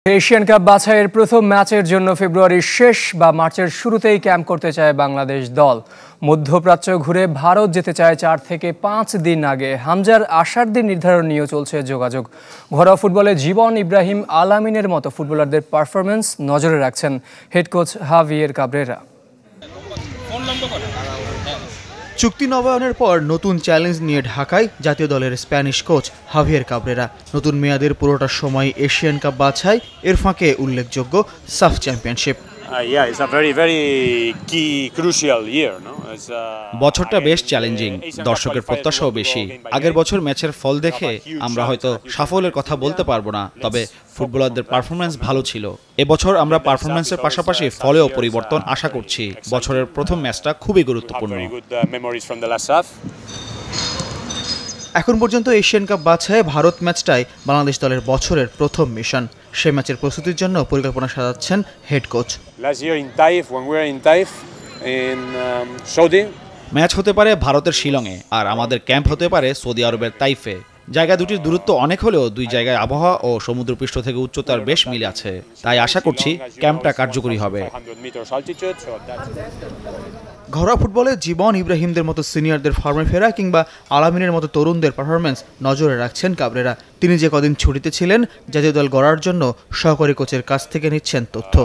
Asian cup বাছাইয়ের প্রথম ম্যাচের জন্য ফেব্রুয়ারির শেষ বা মার্চের শুরুতেই ক্যাম্প করতে চায় বাংলাদেশ দল। মধ্যপ্রাচ্য ঘুরে ভারত যেতে চায় 4 থেকে 5 দিন আগে। হামজার আসার দিন নির্ধারণ নিয়েও চলছে যোগাযোগ। ঘরোয়া ফুটবলে জীবন, ইব্রাহিম, আলামিনের মতো ফুটবলারদের পারফরমেন্স নজরে রাখছেন হেড কোচ হাভিয়ের কাবরেরা। চুক্তি নবায়নের পর নতুন চ্যালেঞ্জ নিয়ে ঢাকায় জাতীয় দলের স্প্যানিশ কোচ হাভিয়ের কাবরেরা। নতুন মেয়াদের পুরোটা সময় এশিয়ান কাপ বাছাই, এর ফাঁকে উল্লেখযোগ্য সাফ চ্যাম্পিয়নশিপ। বছরটা বেশ চ্যালেঞ্জিং, দর্শকের প্রত্যাশাও বেশি। আগের বছর ম্যাচের ফল দেখে আমরা হয়তো সাফল্যের কথা বলতে পারবো না, তবে ফুটবলারদের পারফরমেন্স ভালো ছিল। এবছর আমরা পারফরমেন্সের পাশাপাশি ফলেও পরিবর্তন আশা করছি। বছরের প্রথম ম্যাচটা খুবই গুরুত্বপূর্ণ। এখন পর্যন্ত এশিয়ান কাপ বাছাইয়ে ভারত ম্যাচটাই বাংলাদেশ দলের বছরের প্রথম মিশন। সে ম্যাচের প্রস্তুতির জন্য পরিকল্পনা সাজাচ্ছেন হেড কোচ। ম্যাচ হতে পারে ভারতের শিলংয়ে, আর আমাদের ক্যাম্প হতে পারে সৌদি আরবের তাইফে। জায়গা দুটির দূরত্ব অনেক হলেও দুই জায়গায় আবহাওয়া ও সমুদ্রপৃষ্ঠ থেকে উচ্চতার বেশ মিল আছে, তাই আশা করছি ক্যাম্পটা কার্যকরী হবে। ঘরোয়া ফুটবলে জীবন, ইব্রাহিমদের মতো সিনিয়রদের ফর্মে ফেরা কিংবা আলামিনের মতো তরুণদের পারফরমেন্স নজরে রাখছেন কাবরেরা। তিনি যে কদিন ছুটিতে ছিলেন, জাতীয় দল গড়ার জন্য সহকারী কোচের কাছ থেকে নিচ্ছেন তথ্য।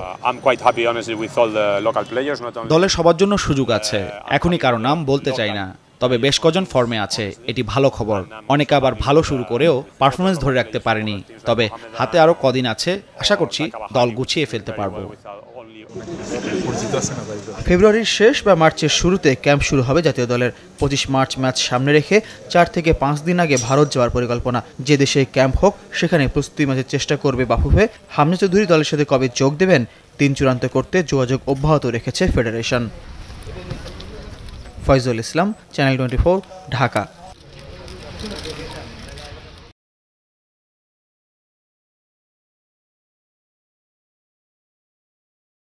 দলের সবার জন্য সুযোগ আছে, এখনই কারো নাম বলতে চাই না, তবে বেশ কজন ফর্মে আছে, এটি ভালো খবর। অনেকে আবার ভালো শুরু করেও পারফরমেন্স ধরে রাখতে পারেনি, তবে হাতে আরও কদিন আছে, আশা করছি দল গুছিয়ে ফেলতে পারবো। ফেব্রুয়ারির শেষ বা মার্চের শুরুতে ক্যাম্প শুরু হবে জাতীয় দলের। 25 মার্চ ম্যাচ সামনে রেখে 4 থেকে 5 দিন আগে ভারত যাওয়ার পরিকল্পনা। যে দেশে ক্যাম্প হোক সেখানে প্রস্তুতি ম্যাচের চেষ্টা করবে বাফুফে। হামজা চৌধুরী দলের সাথে কবে যোগ দেবেন, দিন চূড়ান্ত করতে যোগাযোগ অব্যাহত রেখেছে ফেডারেশন। ফয়জুল ইসলাম, চ্যানেল 24, ঢাকা।